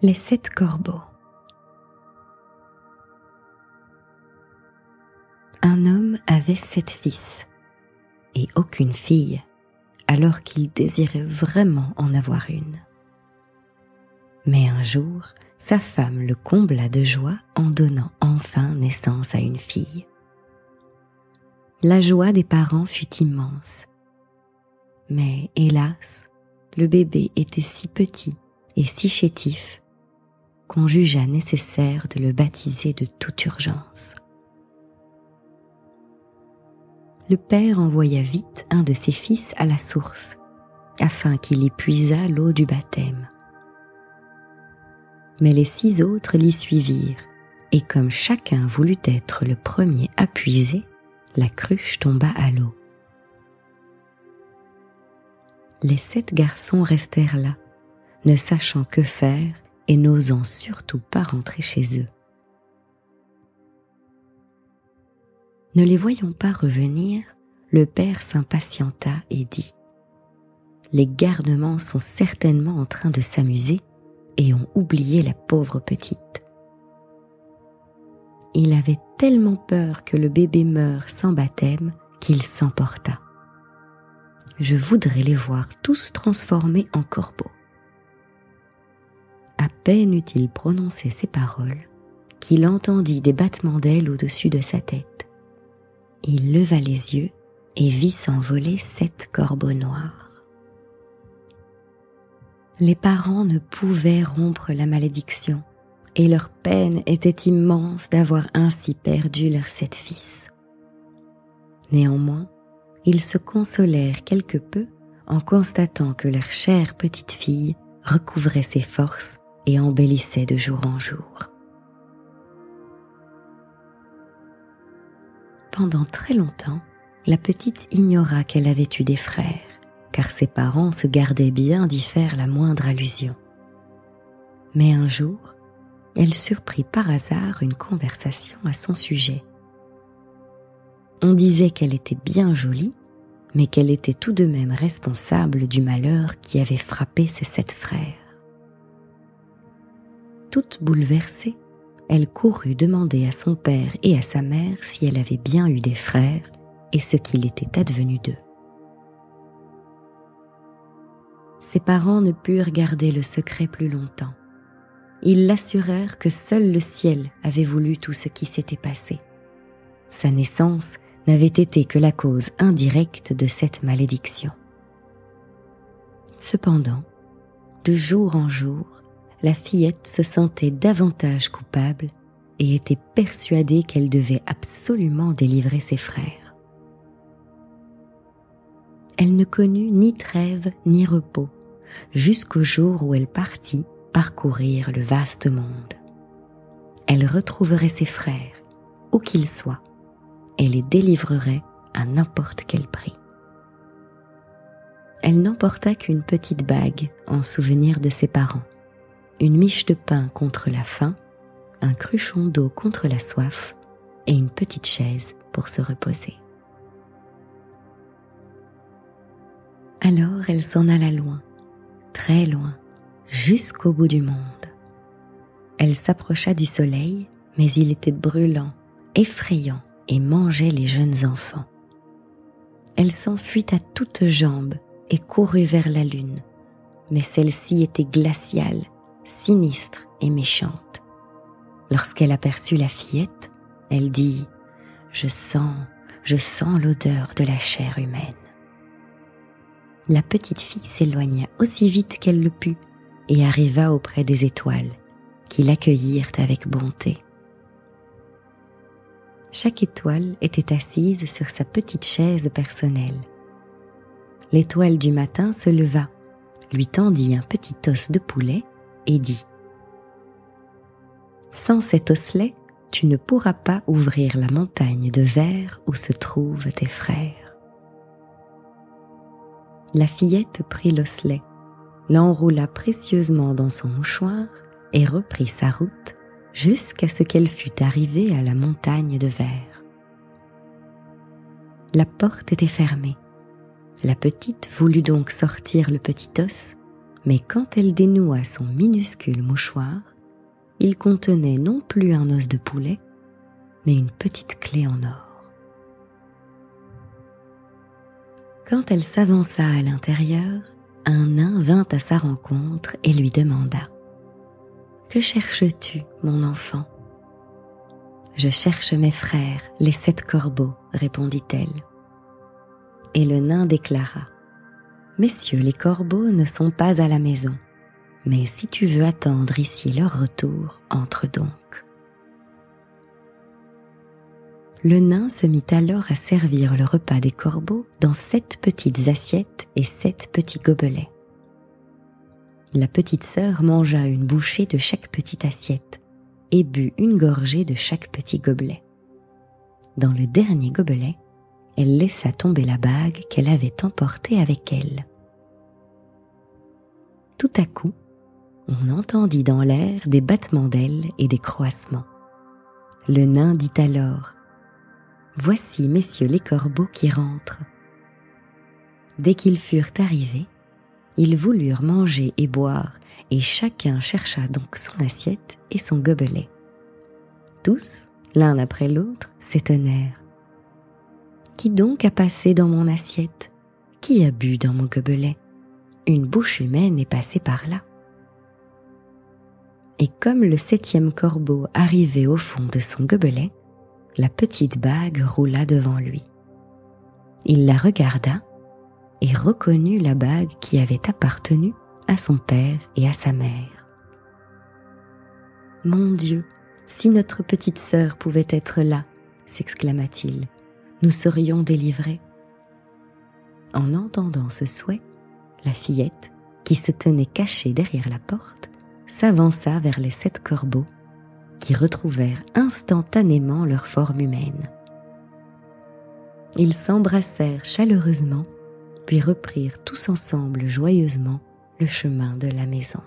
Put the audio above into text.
Les 7 corbeaux. Un homme avait 7 fils et aucune fille, alors qu'il désirait vraiment en avoir une. Mais un jour, sa femme le combla de joie en donnant enfin naissance à une fille. La joie des parents fut immense. Mais hélas, le bébé était si petit et si chétif qu'on jugea nécessaire de le baptiser de toute urgence. Le père envoya vite un de ses fils à la source, afin qu'il y puisât l'eau du baptême. Mais les 6 autres l'y suivirent, et comme chacun voulut être le premier à puiser, la cruche tomba à l'eau. Les 7 garçons restèrent là, ne sachant que faire et n'osant surtout pas rentrer chez eux. Ne les voyant pas revenir, le père s'impatienta et dit : « Les garnements sont certainement en train de s'amuser et ont oublié la pauvre petite. » Il avait tellement peur que le bébé meure sans baptême qu'il s'emporta. « Je voudrais les voir tous transformés en corbeaux. » À peine eut-il prononcé ces paroles qu'il entendit des battements d'ailes au-dessus de sa tête. Il leva les yeux et vit s'envoler 7 corbeaux noirs. Les parents ne pouvaient rompre la malédiction et leur peine était immense d'avoir ainsi perdu leurs 7 fils. Néanmoins, ils se consolèrent quelque peu en constatant que leur chère petite fille recouvrait ses forces et embellissait de jour en jour. Pendant très longtemps, la petite ignora qu'elle avait eu des frères, car ses parents se gardaient bien d'y faire la moindre allusion. Mais un jour, elle surprit par hasard une conversation à son sujet. On disait qu'elle était bien jolie, mais qu'elle était tout de même responsable du malheur qui avait frappé ses 7 frères. Toute bouleversée, elle courut demander à son père et à sa mère si elle avait bien eu des frères et ce qu'il était advenu d'eux. Ses parents ne purent garder le secret plus longtemps. Ils l'assurèrent que seul le ciel avait voulu tout ce qui s'était passé. Sa naissance n'avait été que la cause indirecte de cette malédiction. Cependant, de jour en jour, la fillette se sentait davantage coupable et était persuadée qu'elle devait absolument délivrer ses frères. Elle ne connut ni trêve ni repos, jusqu'au jour où elle partit parcourir le vaste monde. Elle retrouverait ses frères, où qu'ils soient, et les délivrerait à n'importe quel prix. Elle n'emporta qu'une petite bague en souvenir de ses parents, une miche de pain contre la faim, un cruchon d'eau contre la soif et une petite chaise pour se reposer. Alors elle s'en alla loin, très loin, jusqu'au bout du monde. Elle s'approcha du soleil, mais il était brûlant, effrayant et mangeait les jeunes enfants. Elle s'enfuit à toutes jambes et courut vers la lune, mais celle-ci était glaciale, sinistre et méchante. Lorsqu'elle aperçut la fillette, elle dit : « Je sens l'odeur de la chair humaine. » La petite fille s'éloigna aussi vite qu'elle le put et arriva auprès des étoiles, qui l'accueillirent avec bonté. Chaque étoile était assise sur sa petite chaise personnelle. L'étoile du matin se leva, lui tendit un petit os de poulet et dit : « Sans cet osselet, tu ne pourras pas ouvrir la montagne de verre où se trouvent tes frères. » La fillette prit l'osselet, l'enroula précieusement dans son mouchoir et reprit sa route jusqu'à ce qu'elle fût arrivée à la montagne de verre. La porte était fermée. La petite voulut donc sortir le petit os, Mais quand elle dénoua son minuscule mouchoir, il contenait non plus un os de poulet, mais une petite clé en or. Quand elle s'avança à l'intérieur, un nain vint à sa rencontre et lui demanda « Que cherches-tu, mon enfant ?»« Je cherche mes frères, les 7 corbeaux, répondit-elle. Et le nain déclara « Messieurs les corbeaux ne sont pas à la maison, mais si tu veux attendre ici leur retour, entre donc. » Le nain se mit alors à servir le repas des corbeaux dans 7 petites assiettes et 7 petits gobelets. La petite sœur mangea une bouchée de chaque petite assiette et but une gorgée de chaque petit gobelet. Dans le dernier gobelet, elle laissa tomber la bague qu'elle avait emportée avec elle. Tout à coup, on entendit dans l'air des battements d'ailes et des croassements. Le nain dit alors « Voici messieurs les corbeaux qui rentrent. » Dès qu'ils furent arrivés, ils voulurent manger et boire, et chacun chercha donc son assiette et son gobelet. Tous, l'un après l'autre, s'étonnèrent. « Qui donc a passé dans mon assiette? Qui a bu dans mon gobelet? Une bouche humaine est passée par là. » Et comme le 7e corbeau arrivait au fond de son gobelet, la petite bague roula devant lui. Il la regarda et reconnut la bague qui avait appartenu à son père et à sa mère. « Mon Dieu, si notre petite sœur pouvait être là, s'exclama-t-il, nous serions délivrés. » En entendant ce souhait, la fillette, qui se tenait cachée derrière la porte, s'avança vers les 7 corbeaux, qui retrouvèrent instantanément leur forme humaine. Ils s'embrassèrent chaleureusement, puis reprirent tous ensemble joyeusement le chemin de la maison.